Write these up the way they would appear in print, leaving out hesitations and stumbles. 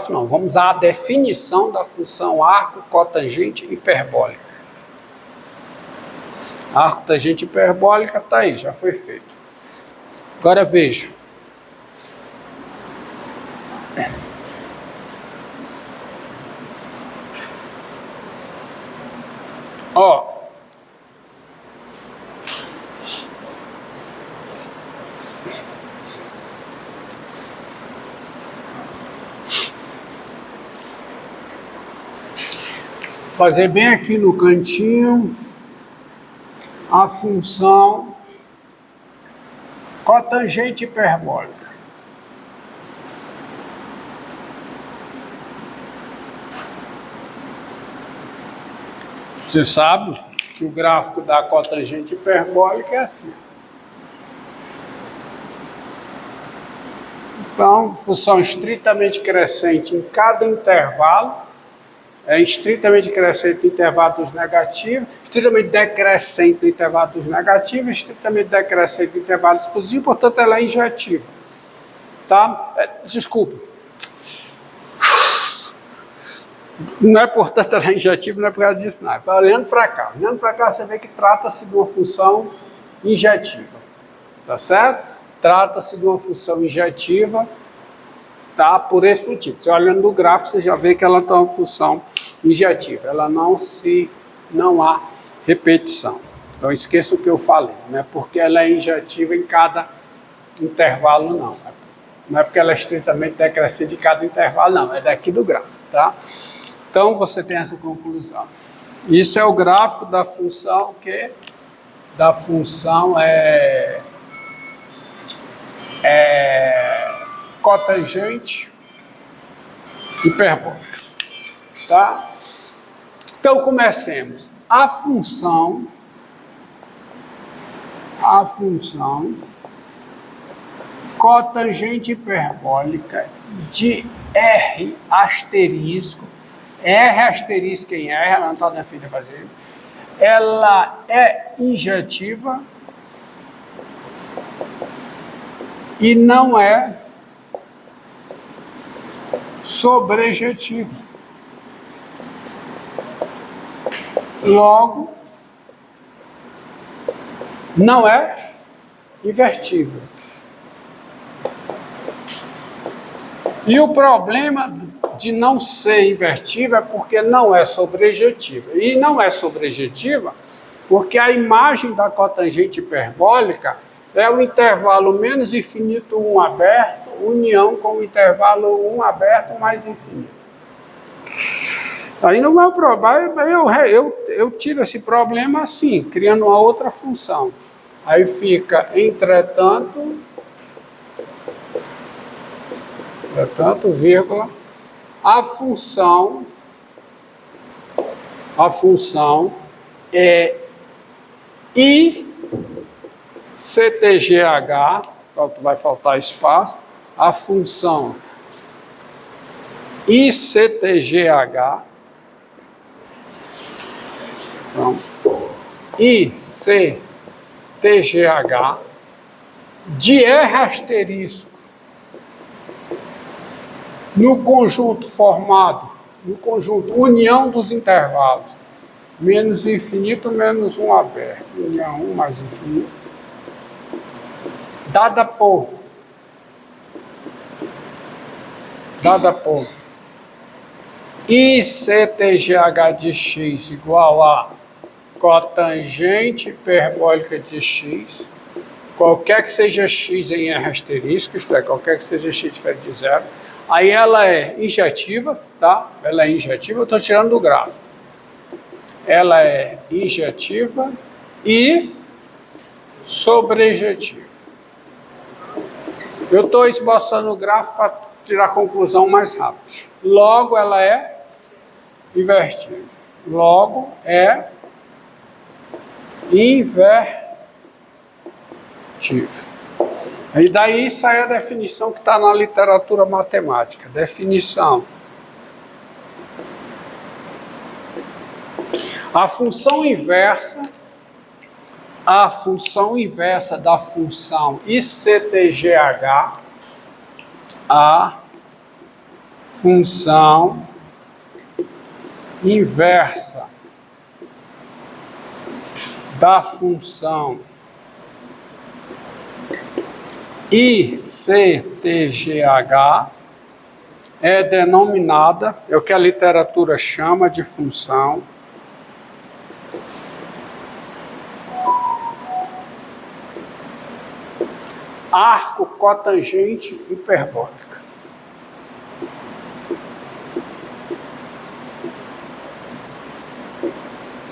Não, vamos usar a definição da função arco, cotangente hiperbólica. Arco, tangente hiperbólica está aí, já foi feito. Agora veja. Ó. Fazer bem aqui no cantinho a função cotangente hiperbólica. Você sabe que o gráfico da cotangente hiperbólica é assim. Então, função estritamente crescente em cada intervalo. É estritamente crescente no intervalo dos negativos, estritamente decrescente no intervalo dos negativos, estritamente decrescente no intervalo dos positivos, portanto ela é injetiva. Tá? Desculpa. Não é portanto ela é injetiva, não é por causa disso, não. Olhando para cá. Olhando para cá, você vê que trata-se de uma função injetiva. Tá certo? Trata-se de uma função injetiva. Tá? Por esse motivo. Você olhando no gráfico, você já vê que ela tem uma função injetiva. Ela não há repetição. Então esqueça o que eu falei, não é porque ela é injetiva em cada intervalo, não. Não é porque ela é estritamente decrescente de cada intervalo, não. É daqui do gráfico, tá? Então você tem essa conclusão. Isso é o gráfico da função cotangente hiperbólica, tá? Então comecemos. A função cotangente hiperbólica de R asterisco, R asterisco em R, ela não está definida fazer, ela é injetiva e não é sobrejetiva. Logo, não é invertível. E o problema de não ser invertível é porque não é sobrejetiva. E não é sobrejetiva porque a imagem da cotangente hiperbólica é o intervalo menos infinito 1 aberto, união com o intervalo 1 aberto mais infinito. Aí no meu problema, eu tiro esse problema assim, criando uma outra função. Aí fica, entretanto, vírgula, a função é ICTGH, vai faltar espaço, a função ICTGH, então, ICTGH de R asterisco no conjunto formado, no conjunto união dos intervalos, menos infinito menos 1 aberto, união 1 mais infinito, dada por ICTGH de x igual a cotangente hiperbólica de x, qualquer que seja x em R asterisco, isto é, qualquer que seja x diferente de zero, aí ela é injetiva, tá? Ela é injetiva, eu estou tirando do gráfico. Ela é injetiva e sobrejetiva. Eu estou esboçando o gráfico para tirar a conclusão mais rápido. Logo, ela é invertida. Logo, é invertível. E daí sai a definição que está na literatura matemática. Definição. A função inversa da função ICTGH, a função inversa da função ICTGH é denominada, é o que a literatura chama de função arco cotangente hiperbólica.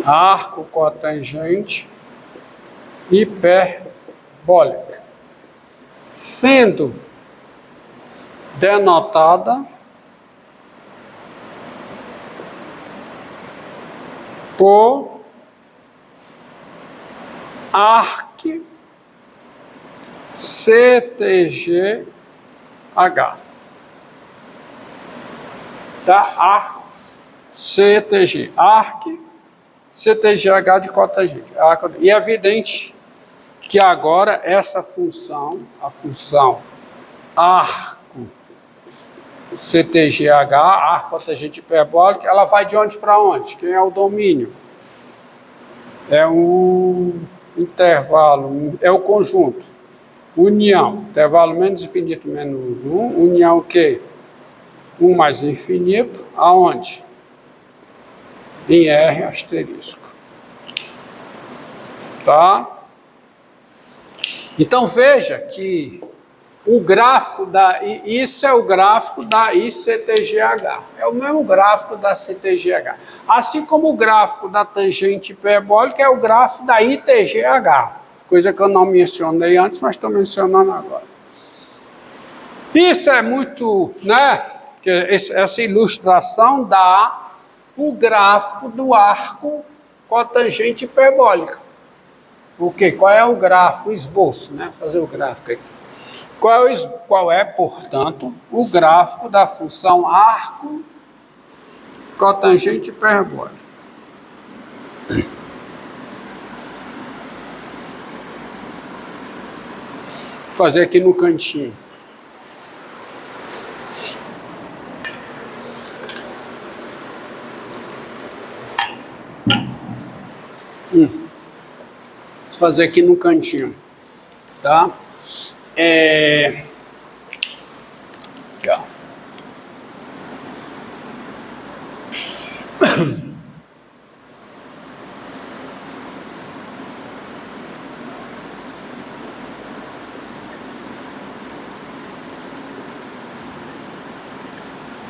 Arco cotangente hiperbólica, sendo denotada por arc CTGH, tá? Arc CTG, arc CTGH de cotangente. E é evidente que agora essa função, a função arco CTGH, arco cotangente hiperbólico, ela vai de onde para onde? Quem é o domínio? É um intervalo, é o conjunto. União, intervalo menos infinito menos 1, união o quê? 1 mais infinito, aonde? Em R asterisco. Tá? Então veja que o gráfico isso é o gráfico da ICTGH. É o mesmo gráfico da CTGH. Assim como o gráfico da tangente hiperbólica é o gráfico da ITGH. Coisa que eu não mencionei antes, mas estou mencionando agora. Isso é muito, né? Essa ilustração dá o gráfico do arco cotangente hiperbólica. O quê? Qual é o gráfico? O esboço, né? Fazer o gráfico aqui. Qual é, portanto, o gráfico da função arco cotangente hiperbólica? Vou fazer aqui no cantinho. Vou fazer aqui no cantinho, tá? Aqui, ó.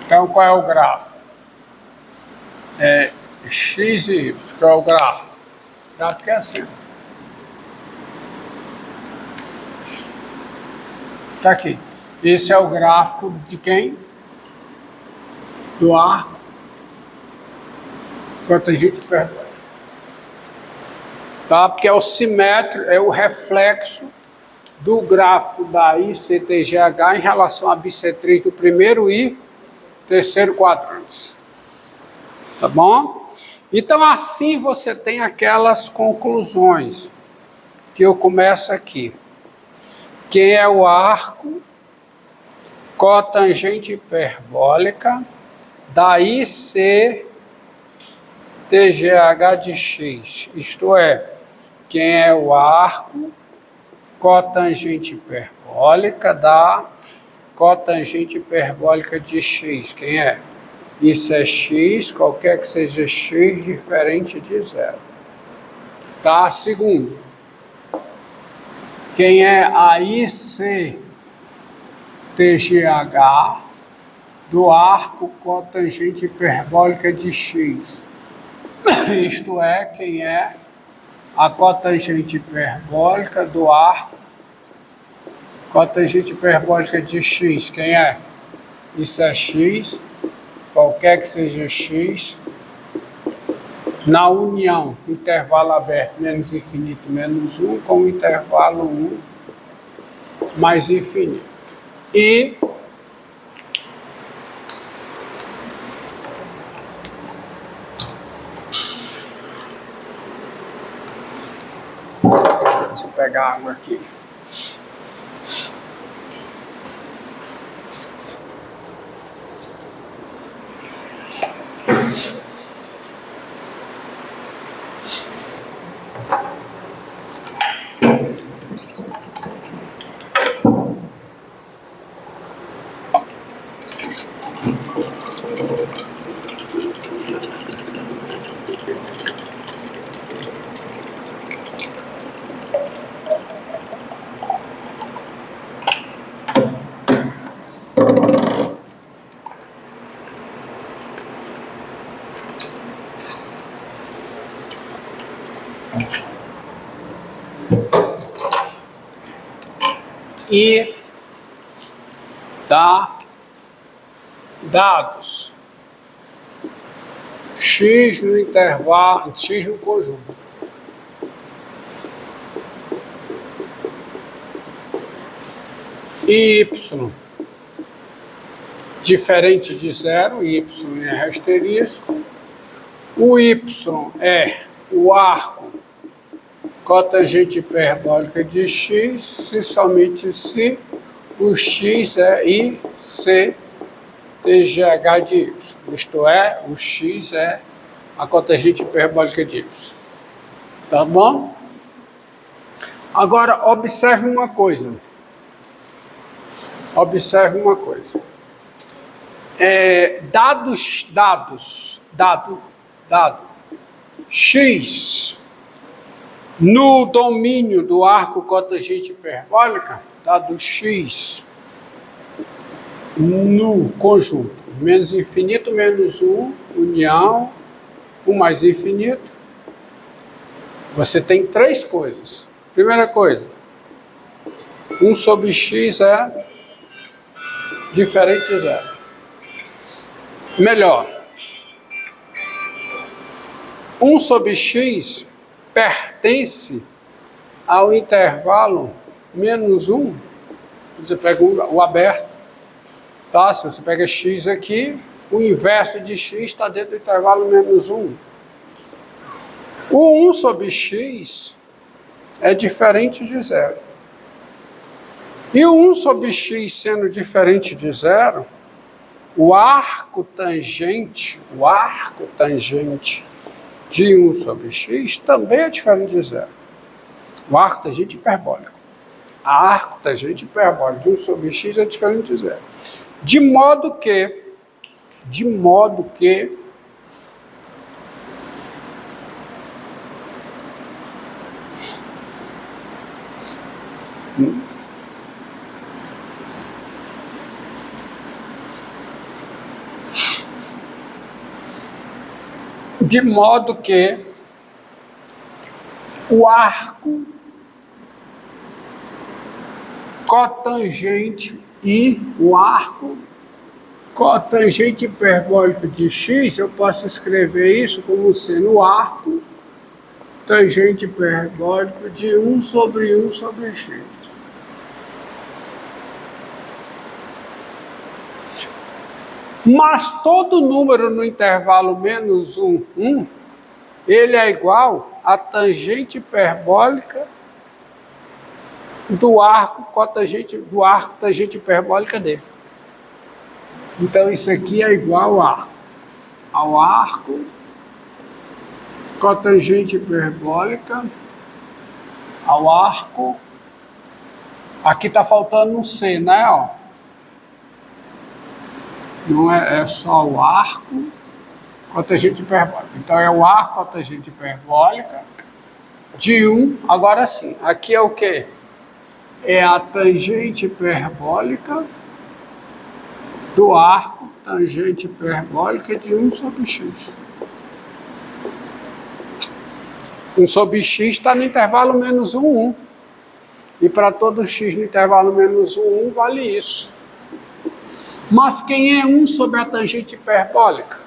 Então, qual é o gráfico? X e Y, qual é o gráfico? O gráfico é assim. Está aqui. Esse é o gráfico de quem? Do arco cotangente hiperbólico. Tá? Porque é o simétrico, é o reflexo do gráfico da ICTGH em relação à bissetriz do primeiro e terceiro quadrantes. Tá bom? Então assim você tem aquelas conclusões que eu começo aqui. Que é o arco cotangente hiperbólica da ICTGH de X. Isto é, quem é o arco cotangente hiperbólica da cotangente hiperbólica de X. Quem é? Isso é X, qualquer que seja X, diferente de zero. Tá? Segundo. Quem é a ICTGH do arco cotangente hiperbólica de X. Isto é, quem é a cotangente hiperbólica do arco cotangente hiperbólica de X. Quem é? Isso é X, qualquer que seja X, na união, intervalo aberto menos infinito menos 1, com o intervalo 1 mais infinito. E deixa eu pegar água aqui. E dá dados x no intervalo, x no conjunto. Y diferente de zero, y é asterisco. O y é o arco cotangente hiperbólica de x, se somente se o x é IC TGH de y. Isto é, o x é a cotangente hiperbólica de y. Tá bom? Agora, observe uma coisa. Observe uma coisa. Dado x no domínio do arco cotangente hiperbólica, dado x no conjunto, menos infinito menos 1, união, 1 mais infinito, você tem três coisas. Primeira coisa, 1 sobre x é diferente de zero. Melhor, 1 sobre x pertence ao intervalo menos 1. Você pega o aberto, tá? Se você pega x aqui, o inverso de x está dentro do intervalo menos 1. O 1 sobre x é diferente de zero. E o 1 sobre x sendo diferente de zero, o arco tangente de 1 sobre x também é diferente de zero. O arco tangente hiperbólico. A arco tangente hiperbólico de 1 sobre x é diferente de zero. De modo que o arco cotangente e o arco cotangente hiperbólico de x, eu posso escrever isso como sendo o arco tangente hiperbólico de 1 sobre x. Mas todo número no intervalo menos 1, 1, ele é igual à tangente hiperbólica do arco tangente hiperbólica dele. Então isso aqui é igual ao arco cotangente hiperbólica, ao arco, aqui está faltando um C, né? Ó. Não é só o arco cotangente hiperbólica. Então é o arco cotangente hiperbólica de 1. Agora sim, aqui é o quê? É a tangente hiperbólica do arco tangente hiperbólica de 1 sobre x. 1 sobre x está no intervalo menos 1, 1. E para todo x no intervalo menos 1, 1 vale isso. Mas quem é 1 sobre a tangente hiperbólica?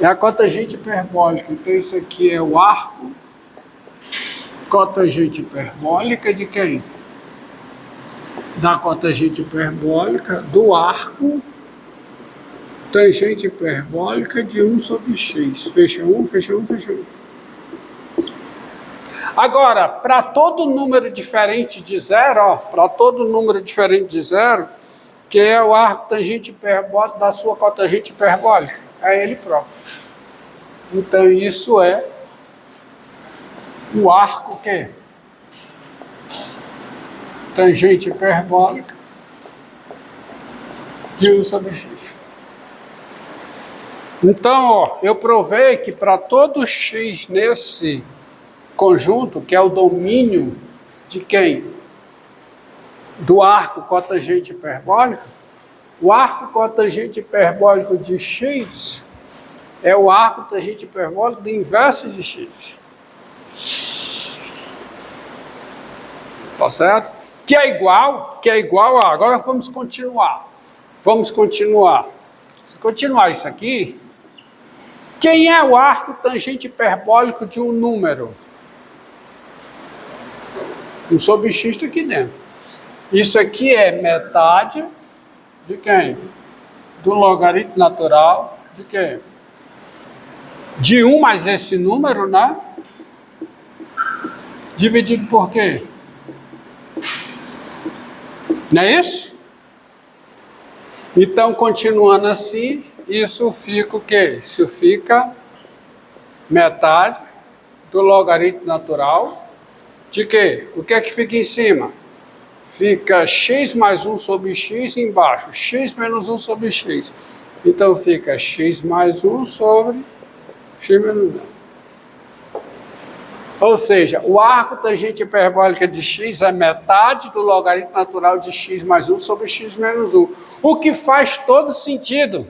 É a cotangente hiperbólica. Então isso aqui é o arco cotangente hiperbólica de quem? Da cotangente hiperbólica do arco tangente hiperbólica de 1 sobre x. Fecha 1, fecha 1, fecha 1. Agora, para todo número diferente de zero, ó, para todo número diferente de zero, que é o arco tangente hiperbólico da sua cotangente hiperbólica, é ele próprio. Então isso é o arco que tangente hiperbólica de 1 sobre x. Então, ó, eu provei que para todo x nesse conjunto, que é o domínio de quem? Do arco cotangente hiperbólico, o arco cotangente hiperbólico de x é o arco tangente hiperbólico do inverso de x. Tá certo? Que é igual a... Agora vamos continuar. Vamos continuar. Se continuar isso aqui, quem é o arco tangente hiperbólico de um número? Um sobre x está aqui dentro. Isso aqui é metade de quem? Do logaritmo natural de quem? De 1 mais esse número, né? Dividido por quê? Não é isso? Então, continuando assim, isso fica o quê? Isso fica metade do logaritmo natural de quê? O que é que fica em cima? Fica x mais 1 sobre x embaixo, x menos 1 sobre x. Então, fica x mais 1 sobre x menos 1. Ou seja, o arco tangente hiperbólica de x é metade do logaritmo natural de x mais 1 sobre x menos 1. O que faz todo sentido.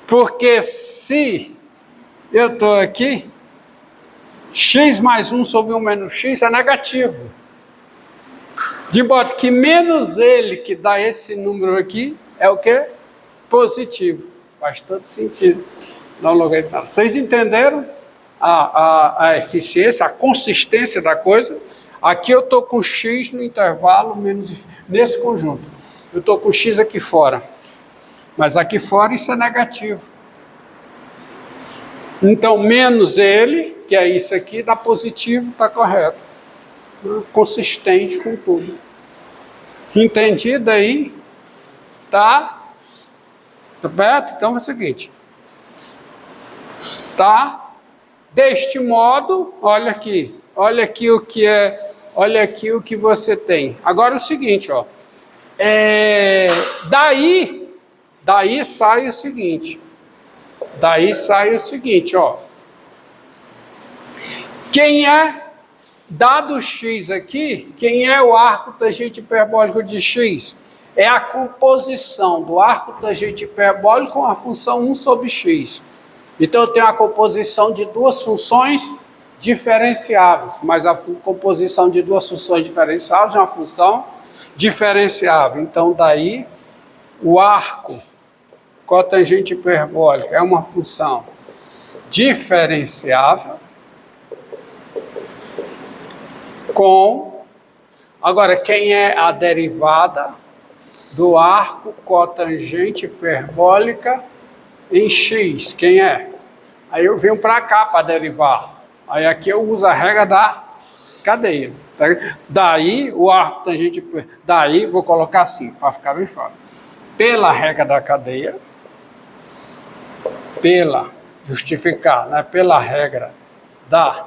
Porque se eu estou aqui, x mais 1 sobre 1 menos x é negativo. De modo que menos ele, que dá esse número aqui, é o quê? Positivo. Faz todo sentido. Não logaritmo. Vocês entenderam a eficiência, a consistência da coisa? Aqui eu estou com x no intervalo menos nesse conjunto. Eu estou com x aqui fora. Mas aqui fora isso é negativo. Então, menos ele, que é isso aqui, dá positivo, está correto. Consistente com tudo. Entendido aí? Tá? Tá certo? Então é o seguinte. Tá? Deste modo, olha aqui o que é, olha aqui o que você tem. Agora é o seguinte, ó. Daí sai o seguinte. Daí sai o seguinte, ó. Quem é, dado x aqui, quem é o arco tangente hiperbólico de x? É a composição do arco tangente hiperbólico com a função 1 sobre x. Então eu tenho a composição de duas funções diferenciáveis, mas a composição de duas funções diferenciáveis é uma função diferenciável. Então daí o arco cotangente hiperbólica é uma função diferenciável com... Agora, quem é a derivada do arco cotangente hiperbólica em x? Quem é? Aí eu venho para cá para derivar. Aí aqui eu uso a regra da cadeia. Tá? Daí o arco tangente... Daí vou colocar assim, para ficar bem fácil. Pela regra da cadeia, justificar, né? Pela regra da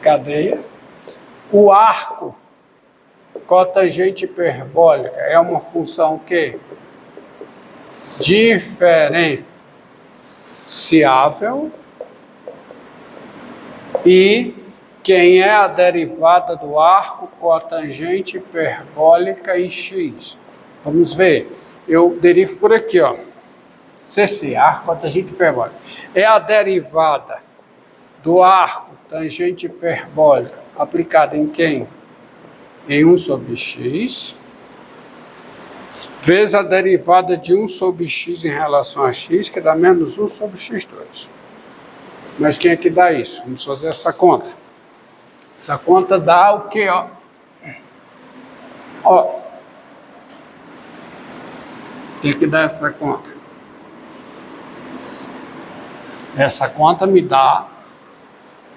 cadeia, o arco cotangente hiperbólica é uma função que diferenciável e quem é a derivada do arco cotangente hiperbólica em x? Vamos ver. Eu derivo por aqui, ó. CC, arco cotangente hiperbólica. É a derivada do arco tangente hiperbólica aplicada em quem? Em 1 sobre x, vezes a derivada de 1 sobre x em relação a x, que dá menos 1 sobre x2. Mas quem é que dá isso? Vamos fazer essa conta. Essa conta dá o quê? Ó. Tem que dar essa conta. Essa conta me dá